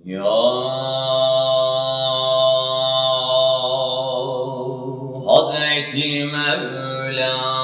Ya Hazreti Mevlana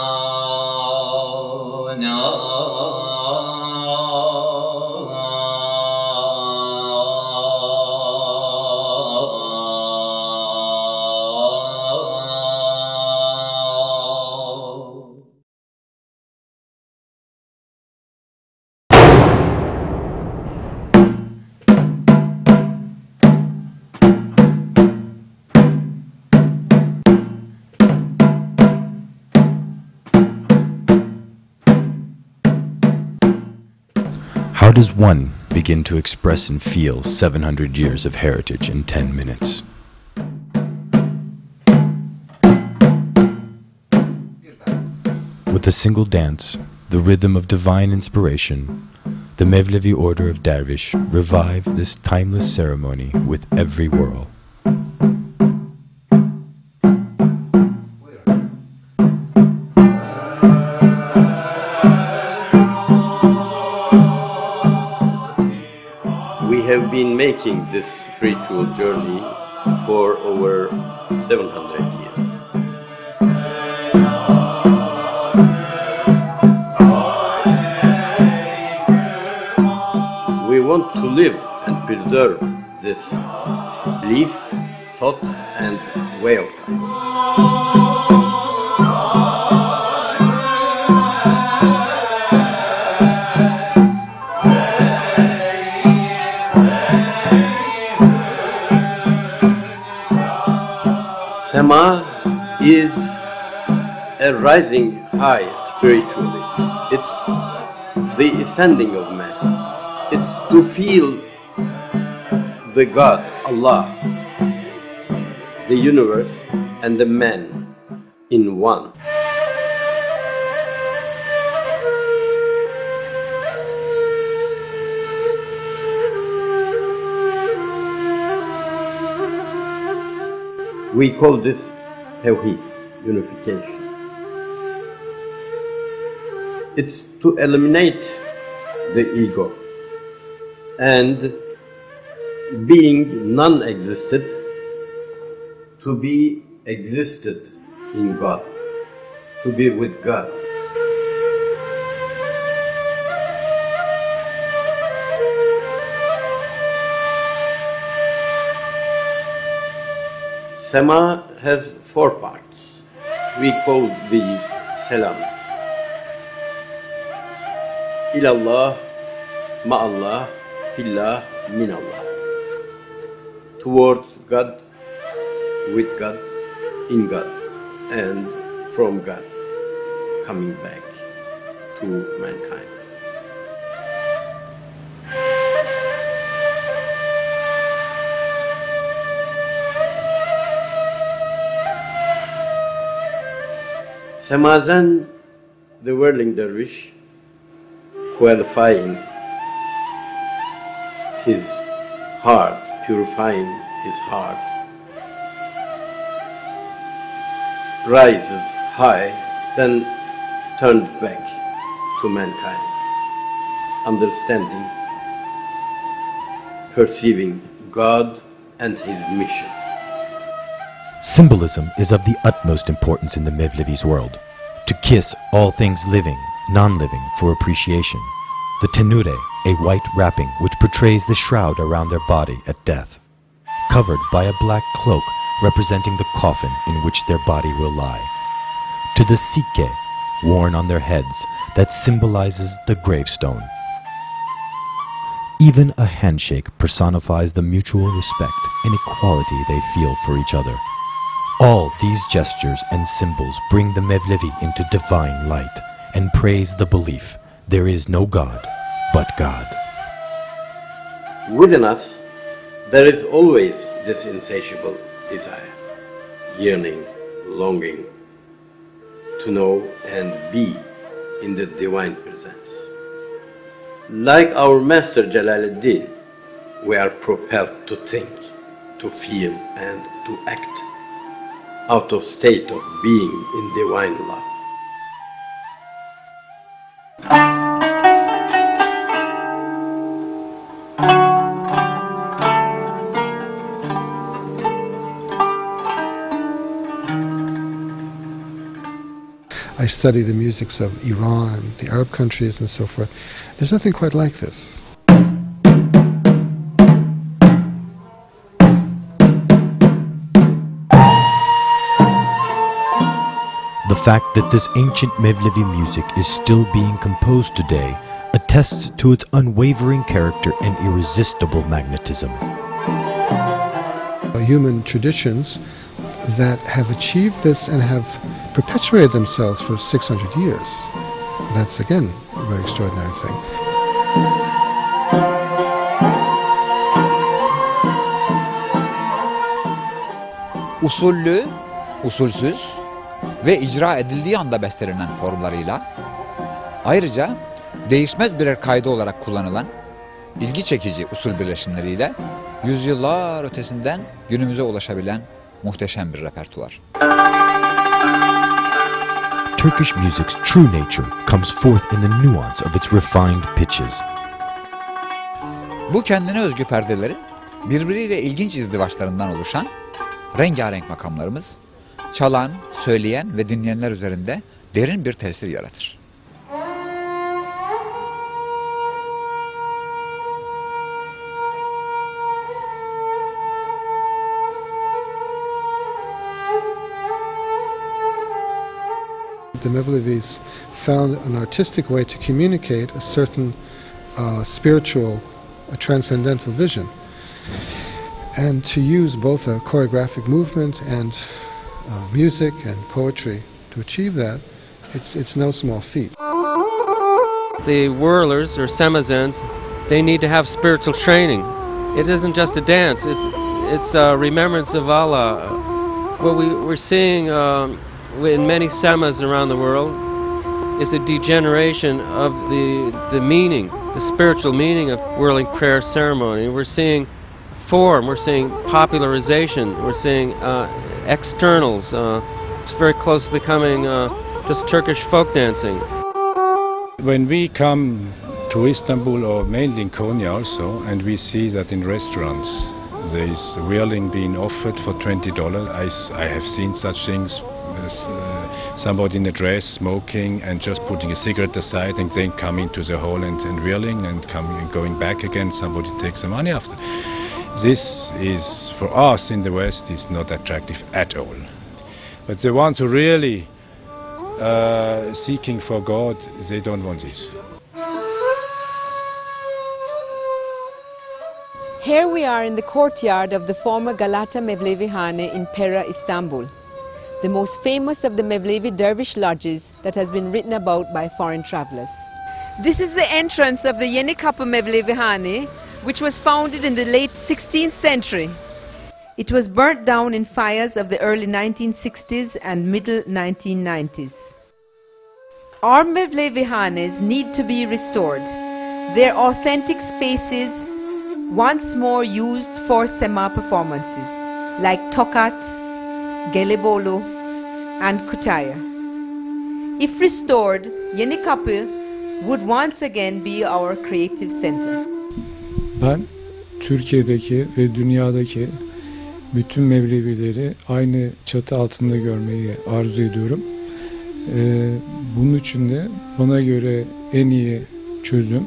How does one begin to express and feel 700 years of heritage in 10 minutes? With a single dance, the rhythm of divine inspiration, the Mevlevi order of Dervish revive this timeless ceremony with every whirl. We have been making this spiritual journey for over 700 years. We want to live and preserve this belief, thought, and way of life. Sema is a rising high spiritually. It's the ascending of man. It's to feel the God, Allah, the universe, and the man in one. We call this Tawheed, unification. It's to eliminate the ego and being non-existent to be existed in God, to be with God. Sema has 4 parts. We call these salams. Ilallah, ma'allah, fillah, minallah. Towards God, with God, in God, and from God, coming back to mankind. Samazan, the whirling dervish, qualifying his heart, purifying his heart, rises high, then turns back to mankind, understanding, perceiving God and his mission. Symbolism is of the utmost importance in the Mevlevi's world. To kiss all things living, non-living for appreciation. The tenure, a white wrapping which portrays the shroud around their body at death. Covered by a black cloak representing the coffin in which their body will lie. To the sikke, worn on their heads, that symbolizes the gravestone. Even a handshake personifies the mutual respect and equality they feel for each other. All these gestures and symbols bring the Mevlevi into divine light and praise the belief there is no God but God. Within us, there is always this insatiable desire, yearning, longing to know and be in the divine presence. Like our master Jalaluddin, we are propelled to think, to feel and to act out of state of being in divine love. study the musics of Iran and the Arab countries and so forth. There's nothing quite like this. The fact that this ancient mevlevi music is still being composed today attests to its unwavering character and irresistible magnetism. Human traditions that have achieved this and have perpetuated themselves for 600 years. That's again a very extraordinary thing. Usullü, usulsüz ve icra edildiği anda bestelenen formlarıyla, ayrıca değişmez birer kaydı olarak kullanılan ilgi çekici usul birleşimleriyle yüzyıllar ötesinden günümüze ulaşabilen muhteşem bir repertuar. Turkish music's true nature comes forth in the nuance of its refined pitches. Bu kendine özgü perdelerin birbiriyle ilginç izdivaçlarından oluşan rengarenk makamlarımız, çalan, söyleyen ve dinleyenler üzerinde derin bir tesir yaratır. The Mevlevis found an artistic way to communicate a certain spiritual, a transcendental vision. And to use both a choreographic movement and music and poetry to achieve that, it's no small feat. The whirlers or semazens, they need to have spiritual training. It isn't just a dance, it's a remembrance of Allah. What we're seeing in many semas around the world is a degeneration of the meaning, the spiritual meaning of whirling prayer ceremony. We're seeing form, we're seeing popularization, we're seeing externals. It's very close to becoming just Turkish folk dancing. When we come to Istanbul, or mainly in Konya also, and we see that in restaurants there is whirling being offered for $20. I have seen such things. Somebody in a dress smoking and just putting a cigarette aside and then coming to the hall and whirling and going back again. Somebody takes the money after. This is, for us in the West, is not attractive at all. But the ones who really seeking for God, they don't want this. Here we are in the courtyard of the former Galata Mevlevi Hane in Pera, Istanbul, the most famous of the Mevlevi dervish lodges that has been written about by foreign travelers. This is the entrance of the Yeni Kapı Mevlevi Hane, which was founded in the late 16th century. It was burnt down in fires of the early 1960s and middle 1990s. Our Mevlevi Hanes need to be restored. Their authentic spaces once more used for sema performances like Tokat, Gelibolu and Kütahya. If restored, Yeni Kapı would once again be our creative center. Ben Türkiye'deki ve dünyadaki bütün Mevlevileri aynı çatı altında görmeyi arzu ediyorum. Bunun için de bana göre en iyi çözüm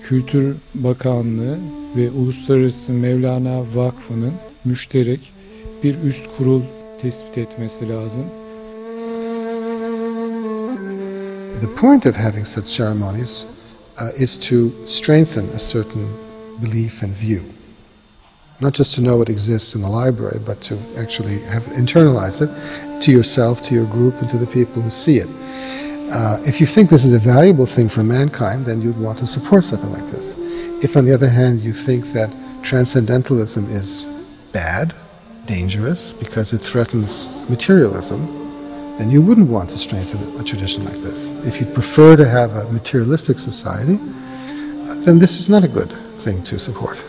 Kültür Bakanlığı ve Uluslararası Mevlana Vakfı'nın müşterek bir üst kurul tespit etmesi lazım. The point of having such ceremonies is to strengthen a certain belief and view. Not just to know it exists in the library, but to actually internalize it to yourself, to your group, and to the people who see it. If you think this is a valuable thing for mankind, then you'd want to support something like this. If, on the other hand, you think that transcendentalism is bad, dangerous, because it threatens materialism, then you wouldn't want to strengthen a tradition like this. If you prefer to have a materialistic society, then this is not a good thing to support.